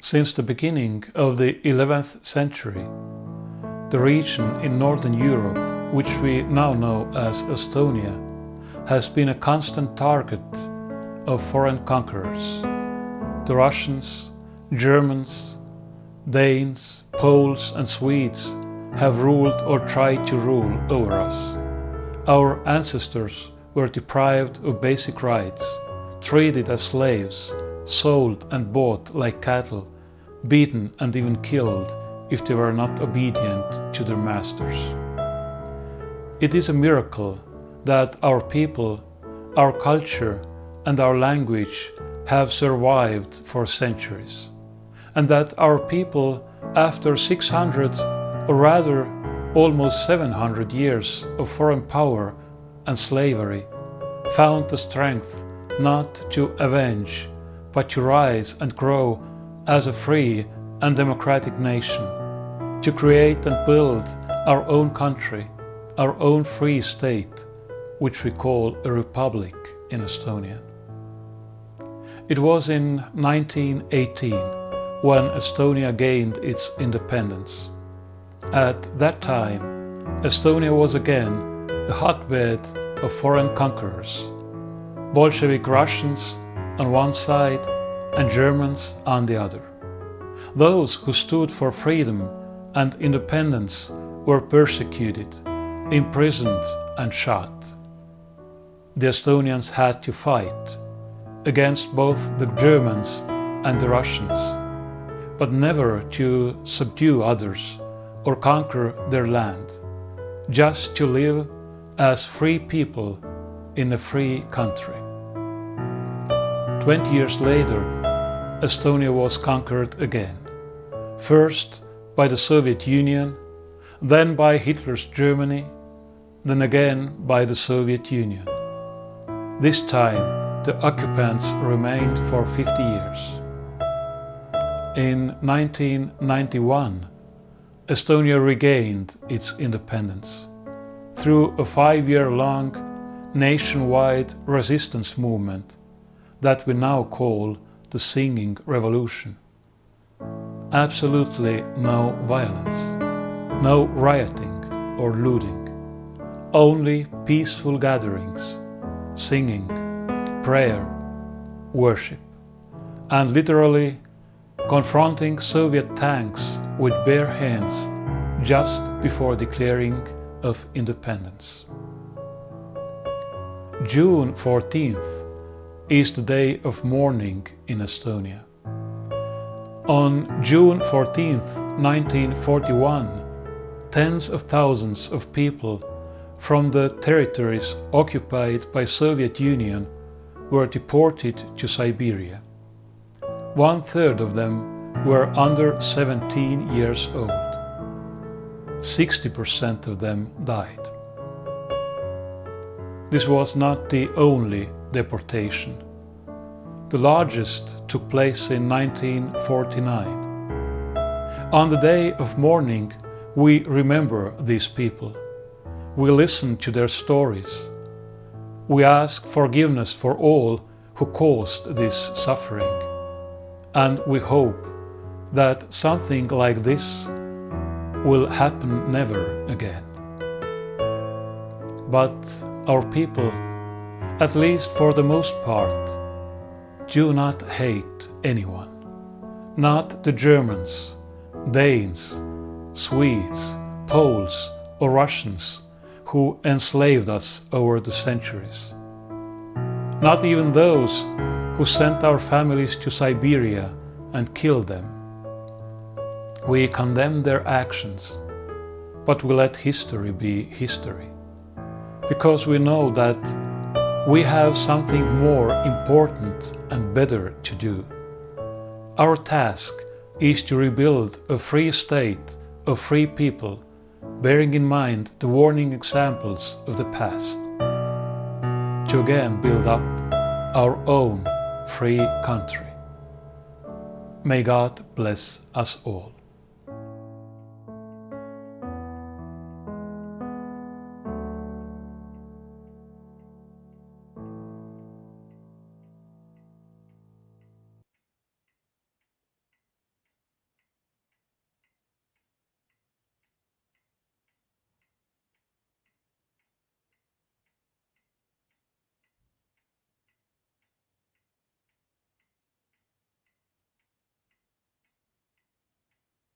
Since the beginning of the 11th century, the region in Northern Europe, which we now know as Estonia, has been a constant target of foreign conquerors. The Russians, Germans, Danes, Poles and Swedes have ruled or tried to rule over us. Our ancestors were deprived of basic rights, treated as slaves, sold and bought like cattle, beaten and even killed if they were not obedient to their masters. It is a miracle that our people, our culture and our language have survived for centuries, and that our people, after 600 or rather almost 700 years of foreign power and slavery, found the strength not to avenge but to rise and grow as a free and democratic nation, to create and build our own country, our own free state, which we call a republic in Estonia. It was in 1918 when Estonia gained its independence. At that time, Estonia was again a hotbed of foreign conquerors, Bolshevik Russians on one side and Germans on the other. Those who stood for freedom and independence were persecuted, imprisoned and shot. The Estonians had to fight against both the Germans and the Russians, but never to subdue others or conquer their land, just to live as free people in a free country. 20 years later, Estonia was conquered again, first by the Soviet Union, then by Hitler's Germany, then again by the Soviet Union. This time, the occupants remained for 50 years. In 1991, Estonia regained its independence through a 5-year-long nationwide resistance movement that we now call the Singing Revolution. Absolutely no violence, no rioting or looting, only peaceful gatherings, singing, prayer, worship, and literally confronting Soviet tanks with bare hands just before declaring of independence. June 14th is the day of mourning in Estonia. On June 14th, 1941, tens of thousands of people from the territories occupied by Soviet Union were deported to Siberia. 1/3 of them were under 17 years old. 60% of them died. This was not the only deportation. The largest took place in 1949. On the day of mourning, we remember these people. We listen to their stories. We ask forgiveness for all who caused this suffering. And we hope that something like this will happen never again. But our people, at least for the most part, do not hate anyone. Not the Germans, Danes, Swedes, Poles or Russians who enslaved us over the centuries. Not even those who sent our families to Siberia and killed them. We condemn their actions, but we let history be history, because we know that we have something more important and better to do. Our task is to rebuild a free state of free people, bearing in mind the warning examples of the past, to again build up our own free country. May God bless us all.